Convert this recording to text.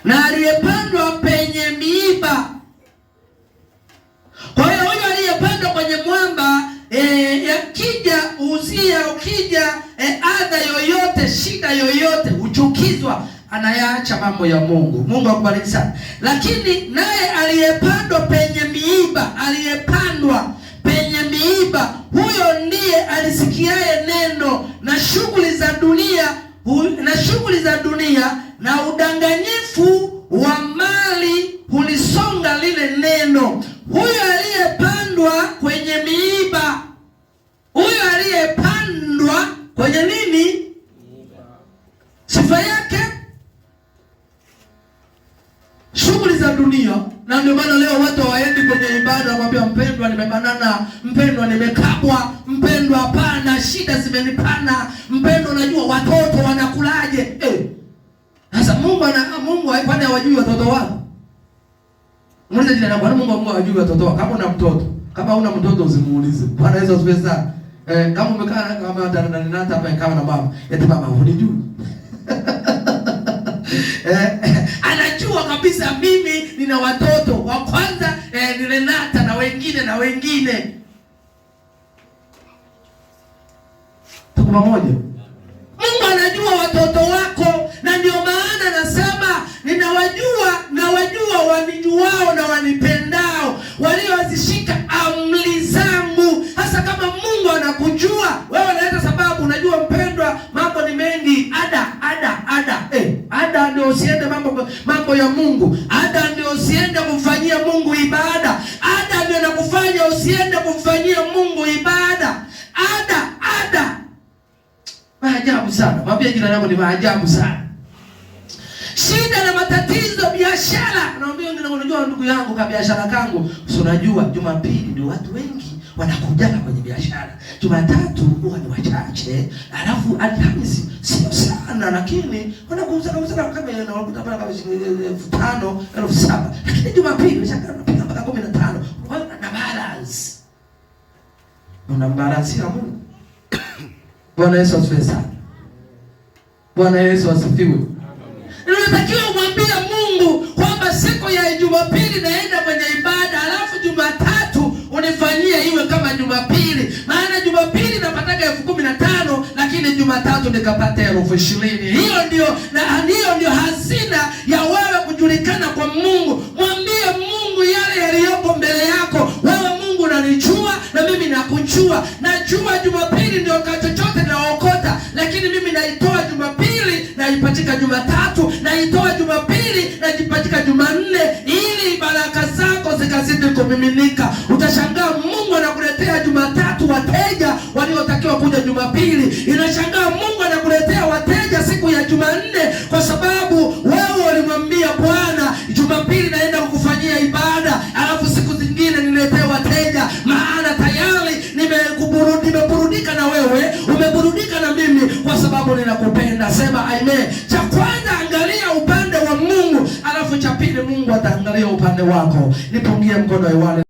na aliyepandwa penye miiba. Kwa hiyo huyo aliyepandwa kwenye mwamba, yakija uzia, ukija adha yoyote, shida yoyote, uchukizwa, anayaacha mambo ya Mungu. Mungu akubariki sana. Lakini naye aliyepandwa penye miiba, aliyepandwa penye miiba, huyo ndiye alisikiaye neno na shughuli za dunia na udanganyifu wa mali hulisonga lile neno. Huyo aliyepandwa kwenye miiba, huyo aliyepandwa kwenye nini? Sifa yake shughuli za dunia. Na ndio maana leo watu hawaendi kwenye ibada, wakwambia mpendwa nimebanana, mpendwa nimekabwa, mpendwa hapana, shida zimenipana, mpendwa najua watoto wanakulaje. Sasa Mungu haipani hawajui watoto wako. Muulize jina lako, Mungu hawajui watoto wako. Kama una mtoto, kama una mtoto usimuulize. Bwana Yesu asifiwe sana. Kama umekaa kama ndani hapa kama na mama, eti mama unijui. Anajua kabisa mimi nina watoto. Wa kwanza ni Renata na wengine. Tuko pamoja. Mungu anajua watoto wako, na ndio maana nasema nawajua wanijuao na wanipendao, waliozishika amri zangu. Hasa kama Mungu anakujua wewe, unaleta sababu. Unajua mpendwa, mambo ni mengi. Ada ndio usiende mambo ya Mungu. Ada ndio usiende kumfanyia Mungu ibada. Ada ndio nakufanya usiende kumfanyia Mungu ibada. Ada. Maajabu sana. Mwambie jina lako ni maajabu sana. Shida na matatizo biashara. Naambia unajua ndugu yangu, kwa biashara kangu, unajua Jumapili ndio watu wengi wanakuja kwenye biashara. Jumatatu huwa ni wachache, alafu Alhamisi sio sana, lakini wanakuuza kama wanakuta pale kama 5,000, 7,000. Lakini Jumapili unapika mpaka 15. Na balance. Una balance ya Mungu. Bwana Yesu asifiwe sana. Bwana Yesu asifiwe. Unatakiwa umwambie Mungu kwamba siku ya Jumapili naenda kwenye ibada, alafu Jumatatu unifanyie iwe kama Jumapili. Maana Jumapili napataka 15,000, lakini Jumatatu nikapata 20,000. Hiyo ndio hazina ya wewe kujulikana kwa Mungu. Mwambie Mungu yale yaliyoko mbele yako. Wewe Mungu unanijua na mimi nakujua. Najua Jumapili ndio chochote naokota, lakini mimi naitoa Jumapili naipatika Jumatatu, naitoa Jumapili najipatika Jumanne, ili baraka zako zikazidi kumiminika. Utashangaa Mungu anakuletea Jumatatu wateja waliotakiwa kuja Jumapili. Inashangaa Mungu anakuletea wateja siku ya Jumanne, kwa sababu wewe ulimwambia Bwana Jumapili naenda kukufanyia ibada, alafu siku zingine niletee wateja. Maana tayari nimeburudika na wewe, umeburudika na mimi, kwa sababu ninakupenda. Sema amen. Cha kwanza angalia upande wa Mungu, alafu cha pili Mungu ataangalia upande wako. Nipungie mkono hewani.